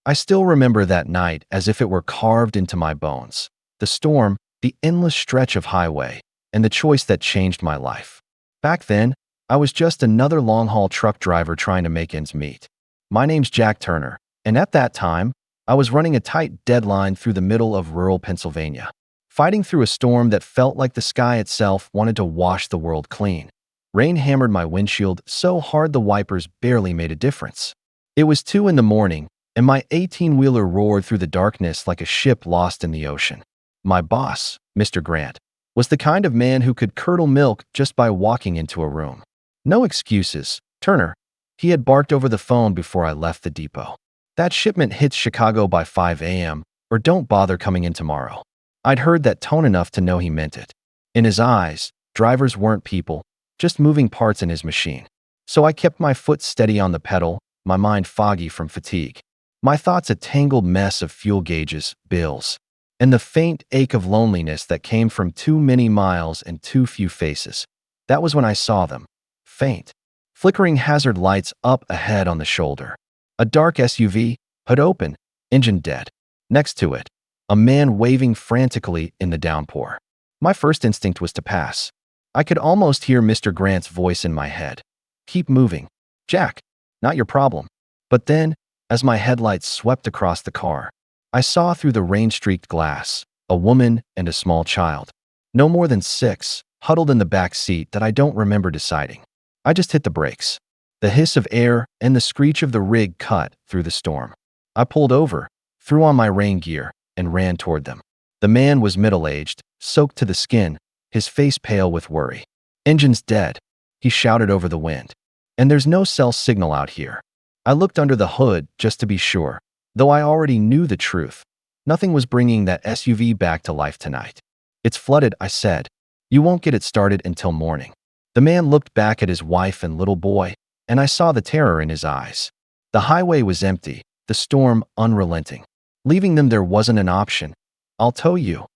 I still remember that night as if it were carved into my bones. The storm, the endless stretch of highway, and the choice that changed my life. Back then, I was just another long-haul truck driver trying to make ends meet. My name's Jack Turner, and at that time, I was running a tight deadline through the middle of rural Pennsylvania, fighting through a storm that felt like the sky itself wanted to wash the world clean. Rain hammered my windshield so hard the wipers barely made a difference. It was 2 in the morning, and my 18-wheeler roared through the darkness like a ship lost in the ocean. My boss, Mr. Grant, was the kind of man who could curdle milk just by walking into a room. No excuses, Turner, he had barked over the phone before I left the depot. That shipment hits Chicago by 5 a.m., or don't bother coming in tomorrow. I'd heard that tone enough to know he meant it. In his eyes, drivers weren't people, just moving parts in his machine. So I kept my foot steady on the pedal, my mind foggy from fatigue. My thoughts a tangled mess of fuel gauges, bills, and the faint ache of loneliness that came from too many miles and too few faces. That was when I saw them. Faint, flickering hazard lights up ahead on the shoulder. A dark SUV, hood open, engine dead. Next to it, a man waving frantically in the downpour. My first instinct was to pass. I could almost hear Mr. Grant's voice in my head. Keep moving. Jack, not your problem. But then, as my headlights swept across the car, I saw through the rain-streaked glass a woman and a small child. No more than 6, huddled in the back seat that I don't remember deciding. I just hit the brakes. The hiss of air and the screech of the rig cut through the storm. I pulled over, threw on my rain gear, and ran toward them. The man was middle-aged, soaked to the skin, his face pale with worry. "Engine's dead," he shouted over the wind. "And there's no cell signal out here." I looked under the hood just to be sure, though I already knew the truth. Nothing was bringing that SUV back to life tonight. "It's flooded," I said. "You won't get it started until morning." The man looked back at his wife and little boy, and I saw the terror in his eyes. The highway was empty, the storm unrelenting. Leaving them there wasn't an option. "I'll tow you,"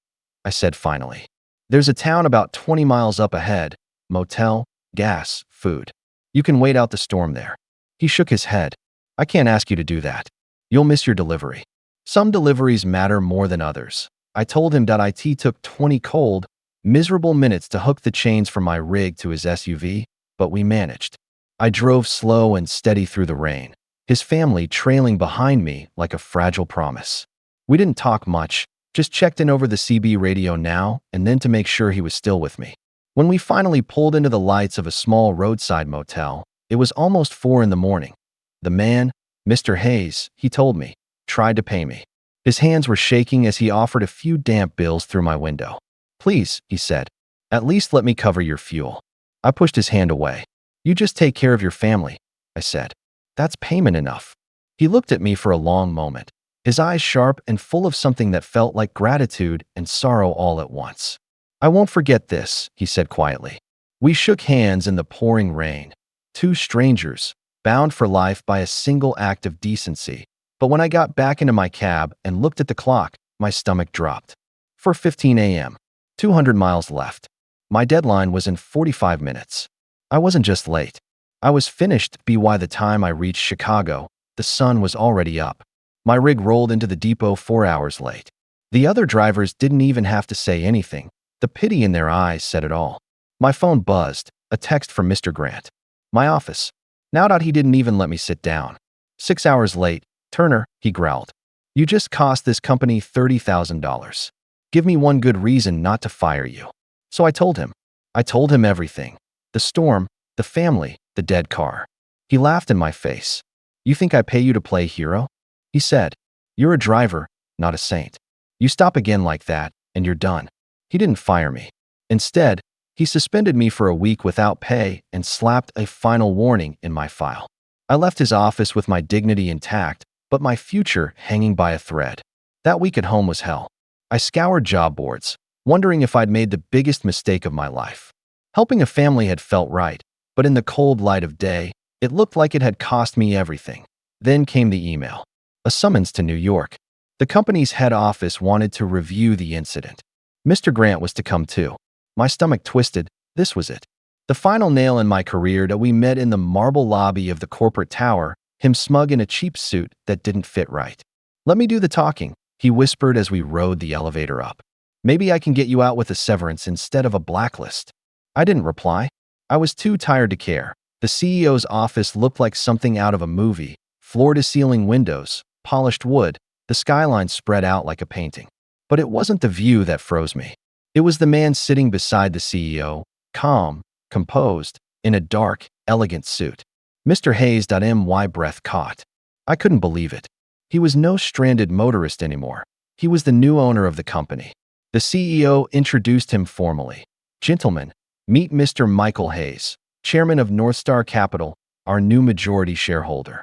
I said finally. "There's a town about 20 miles up ahead, motel, gas, food. You can wait out the storm there." He shook his head. "I can't ask you to do that. You'll miss your delivery." "Some deliveries matter more than others." I told him that it took 20 cold, miserable minutes to hook the chains from my rig to his SUV, but we managed. I drove slow and steady through the rain, his family trailing behind me like a fragile promise. We didn't talk much, just checked in over the CB radio now and then to make sure he was still with me. When we finally pulled into the lights of a small roadside motel, it was almost 4 in the morning. The man, Mr. Hayes, he told me, tried to pay me. His hands were shaking as he offered a few damp bills through my window. "Please," he said, "at least let me cover your fuel." I pushed his hand away. "You just take care of your family," I said. "That's payment enough." He looked at me for a long moment, his eyes sharp and full of something that felt like gratitude and sorrow all at once. "I won't forget this," he said quietly. We shook hands in the pouring rain. 2 strangers, bound for life by a single act of decency. But when I got back into my cab and looked at the clock, my stomach dropped. 4:15 a.m., 200 miles left. My deadline was in 45 minutes. I wasn't just late. I was finished by the time I reached Chicago. The sun was already up. My rig rolled into the depot 4 hours late. The other drivers didn't even have to say anything. The pity in their eyes said it all. My phone buzzed, a text from Mr. Grant. My office. Now that he didn't even let me sit down. 6 hours late, "Turner," he growled. "You just cost this company $30,000. Give me one good reason not to fire you." So I told him. I told him everything. The storm, the family, the dead car. He laughed in my face. "You think I pay you to play hero?" He said. "You're a driver, not a saint. You stop again like that, and you're done." He didn't fire me. Instead, he suspended me for a week without pay and slapped a final warning in my file. I left his office with my dignity intact, but my future hanging by a thread. That week at home was hell. I scoured job boards, wondering if I'd made the biggest mistake of my life. Helping a family had felt right, but in the cold light of day, it looked like it had cost me everything. Then came the email. A summons to New York. The company's head office wanted to review the incident. Mr. Grant was to come too. My stomach twisted. This was it. The final nail in my career that we met in the marble lobby of the corporate tower, him smug in a cheap suit that didn't fit right. Let me do the talking, he whispered as we rode the elevator up. Maybe I can get you out with a severance instead of a blacklist. I didn't reply. I was too tired to care. The CEO's office looked like something out of a movie. Floor-to-ceiling windows, polished wood, the skyline spread out like a painting. But it wasn't the view that froze me. It was the man sitting beside the CEO, calm, composed, in a dark, elegant suit. Mr. Hayes. My breath caught. I couldn't believe it. He was no stranded motorist anymore. He was the new owner of the company. The CEO introduced him formally. Gentlemen, meet Mr. Michael Hayes, chairman of Northstar Capital, our new majority shareholder.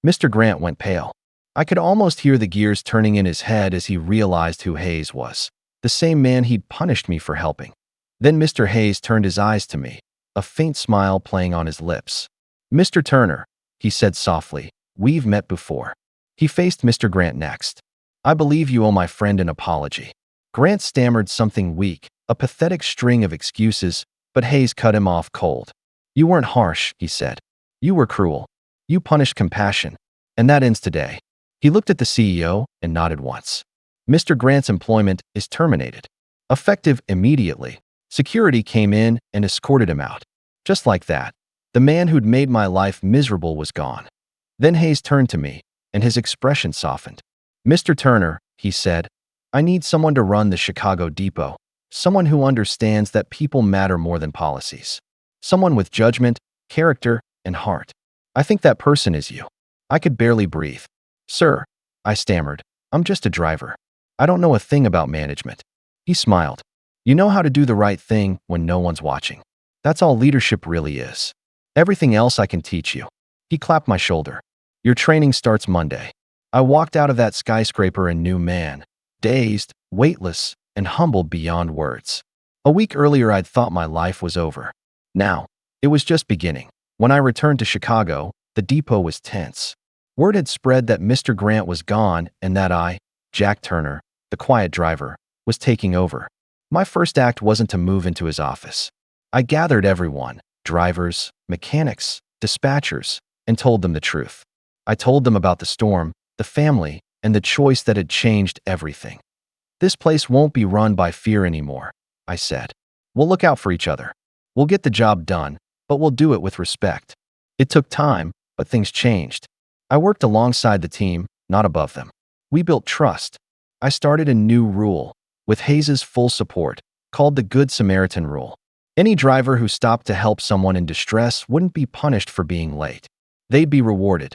Mr. Grant went pale. I could almost hear the gears turning in his head as he realized who Hayes was, the same man he'd punished me for helping. Then Mr. Hayes turned his eyes to me, a faint smile playing on his lips. Mr. Turner, he said softly, we've met before. He faced Mr. Grant next. I believe you owe my friend an apology. Grant stammered something weak, a pathetic string of excuses, but Hayes cut him off cold. You weren't harsh, he said. You were cruel. You punished compassion. And that ends today. He looked at the CEO and nodded once. Mr. Grant's employment is terminated. Effective immediately. Security came in and escorted him out. Just like that, the man who'd made my life miserable was gone. Then Hayes turned to me, and his expression softened. Mr. Turner, he said, I need someone to run the Chicago depot, someone who understands that people matter more than policies. Someone with judgment, character, and heart. I think that person is you. I could barely breathe. Sir, I stammered, I'm just a driver. I don't know a thing about management. He smiled. You know how to do the right thing when no one's watching. That's all leadership really is. Everything else I can teach you. He clapped my shoulder. Your training starts Monday. I walked out of that skyscraper a new man, dazed, weightless, and humbled beyond words. A week earlier, I'd thought my life was over. Now, it was just beginning. When I returned to Chicago, the depot was tense. Word had spread that Mr. Grant was gone and that I, Jack Turner, the quiet driver, was taking over. My first act wasn't to move into his office. I gathered everyone, drivers, mechanics, dispatchers, and told them the truth. I told them about the storm, the family, and the choice that had changed everything. This place won't be run by fear anymore, I said. We'll look out for each other. We'll get the job done, but we'll do it with respect. It took time, but things changed. I worked alongside the team, not above them. We built trust. I started a new rule, with Hayes' full support, called the Good Samaritan rule. Any driver who stopped to help someone in distress wouldn't be punished for being late. They'd be rewarded.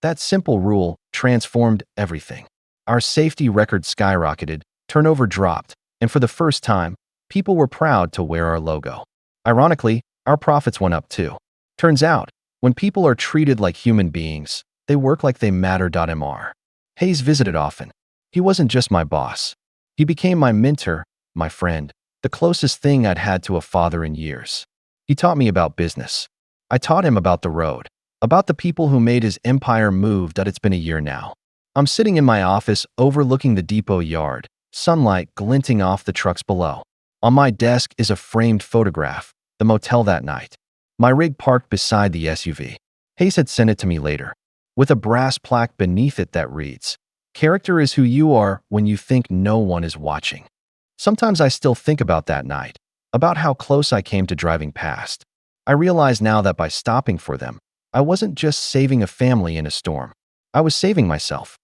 That simple rule transformed everything. Our safety record skyrocketed, turnover dropped, and for the first time, people were proud to wear our logo. Ironically, our profits went up too. Turns out, when people are treated like human beings, they work like they matter. Mr. Hayes visited often. He wasn't just my boss. He became my mentor, my friend, the closest thing I'd had to a father in years. He taught me about business. I taught him about the road, about the people who made his empire move. It's been a year now. I'm sitting in my office overlooking the depot yard, sunlight glinting off the trucks below. On my desk is a framed photograph, the motel that night. My rig parked beside the SUV. Hayes had sent it to me later, with a brass plaque beneath it that reads, "Character is who you are when you think no one is watching." Sometimes I still think about that night, about how close I came to driving past. I realize now that by stopping for them, I wasn't just saving a family in a storm. I was saving myself.